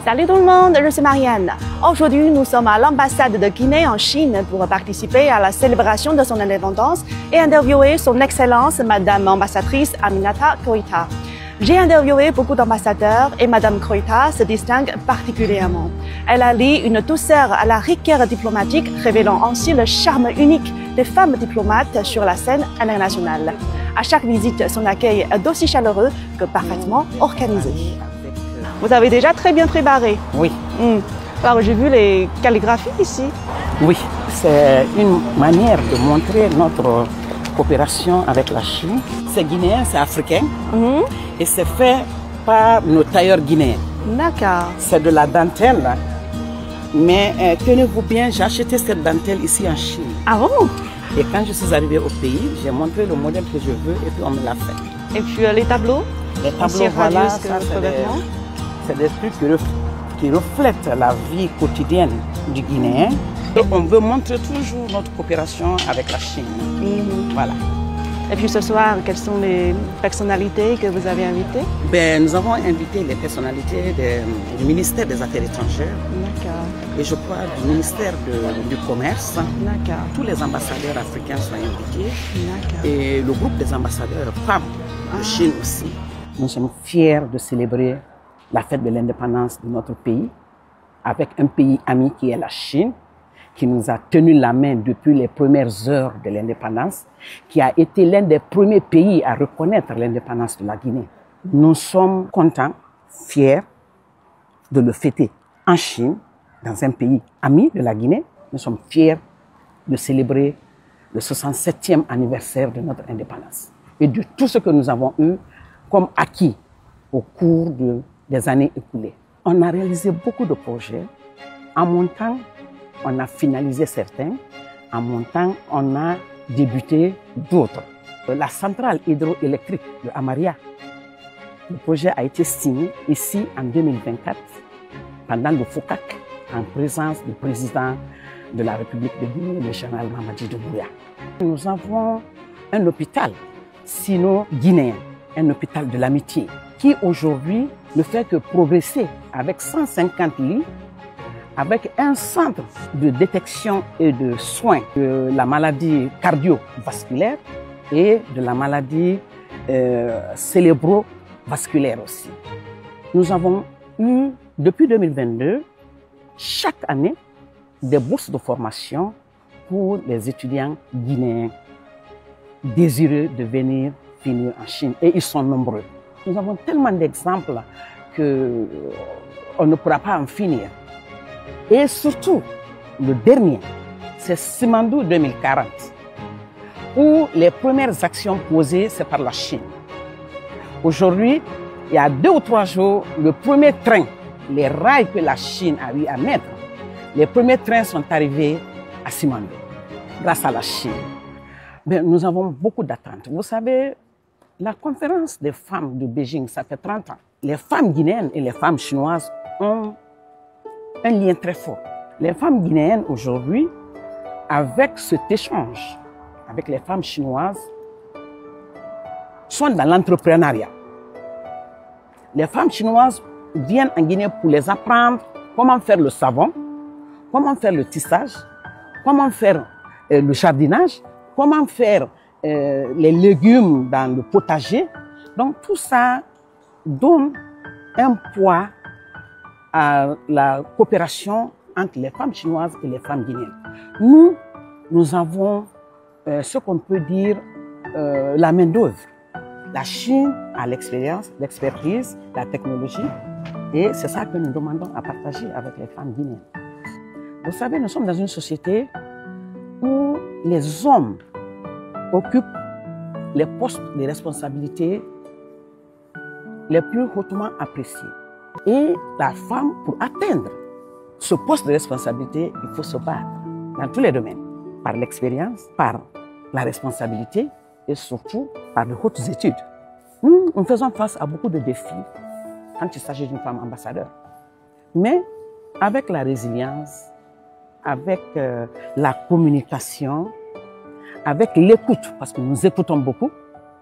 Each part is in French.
Salut tout le monde, je suis Marianne. Aujourd'hui, nous sommes à l'ambassade de Guinée en Chine pour participer à la célébration de son indépendance et interviewer son Excellence, Madame ambassadrice Aminata Koïta. J'ai interviewé beaucoup d'ambassadeurs et Madame Koïta se distingue particulièrement. Elle allie une douceur à la rigueur diplomatique, révélant ainsi le charme unique des femmes diplomates sur la scène internationale. À chaque visite, son accueil est aussi chaleureux que parfaitement organisé. Vous avez déjà très bien préparé. Oui. Alors, j'ai vu les calligraphies ici. Oui, c'est une manière de montrer notre coopération avec la Chine. C'est guinéen, c'est africain et c'est fait par nos tailleurs guinéens. D'accord. C'est de la dentelle, mais tenez-vous bien, j'ai acheté cette dentelle ici en Chine. Ah bon? Et quand je suis arrivée au pays, j'ai montré le modèle que je veux et puis on me l'a fait. Et puis les tableaux? Les tableaux, voilà, c'est des trucs qui reflètent la vie quotidienne du Guinéen. On veut montrer toujours notre coopération avec la Chine. Voilà. Et puis ce soir, quelles sont les personnalités que vous avez invitées? Nous avons invité les personnalités du ministère des Affaires étrangères. D'accord. Et je crois du ministère du Commerce. D'accord. Tous les ambassadeurs africains sont invités. D'accord. Et le groupe des ambassadeurs femmes de Chine aussi. Nous sommes fiers de célébrer la fête de l'indépendance de notre pays avec un pays ami qui est la Chine, qui nous a tenu la main depuis les premières heures de l'indépendance, qui a été l'un des premiers pays à reconnaître l'indépendance de la Guinée. Nous sommes contents, fiers de le fêter en Chine, dans un pays ami de la Guinée. Nous sommes fiers de célébrer le 67e anniversaire de notre indépendance et de tout ce que nous avons eu comme acquis au cours des années écoulées. On a réalisé beaucoup de projets. En montant, on a finalisé certains. En montant, on a débuté d'autres. La centrale hydroélectrique de Amaria, le projet a été signé ici en 2024 pendant le FOCAC en présence du président de la République de Guinée, le général Mamadi Doumbouya. Nous avons un hôpital sino-guinéen, un hôpital de l'amitié, qui aujourd'hui ne fait que progresser avec 150 lits, avec un centre de détection et de soins de la maladie cardiovasculaire et de la maladie cérébrovasculaire aussi. Nous avons eu, depuis 2022, chaque année, des bourses de formation pour les étudiants guinéens désireux de venir finir en Chine. Et ils sont nombreux. Nous avons tellement d'exemples qu'on ne pourra pas en finir. Et surtout, le dernier, c'est Simandou 2040, où les premières actions posées, c'est par la Chine. Aujourd'hui, il y a 2 ou 3 jours, le premier train, les rails que la Chine a eu à mettre, les premiers trains sont arrivés à Simandou, grâce à la Chine. Mais nous avons beaucoup d'attentes. Vous savez, la conférence des femmes de Beijing, ça fait 30 ans. Les femmes guinéennes et les femmes chinoises ont un lien très fort. Les femmes guinéennes aujourd'hui, avec cet échange avec les femmes chinoises, sont dans l'entrepreneuriat. Les femmes chinoises viennent en Guinée pour les apprendre comment faire le savon, comment faire le tissage, comment faire le jardinage, comment faire les légumes dans le potager. Donc tout ça donne un poids à la coopération entre les femmes chinoises et les femmes guinéennes. Nous avons ce qu'on peut dire la main-d'œuvre. La Chine a l'expérience, l'expertise, la technologie, et c'est ça que nous demandons à partager avec les femmes guinéennes. Vous savez, nous sommes dans une société où les hommes occupent les postes de responsabilité les plus hautement appréciés. Et la femme, pour atteindre ce poste de responsabilité, il faut se battre dans tous les domaines, par l'expérience, par la responsabilité et surtout par de hautes études. Nous faisons face à beaucoup de défis quand il s'agit d'une femme ambassadeur. Mais avec la résilience, avec la communication, avec l'écoute, parce que nous écoutons beaucoup,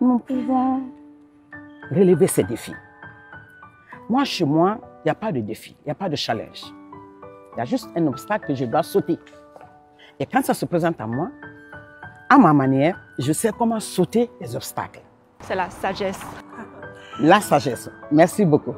nous pouvons relever ces défis. Moi, chez moi, il n'y a pas de défi, il n'y a pas de challenge. Il y a juste un obstacle que je dois sauter. Et quand ça se présente à moi, à ma manière, je sais comment sauter les obstacles. C'est la sagesse. La sagesse. Merci beaucoup.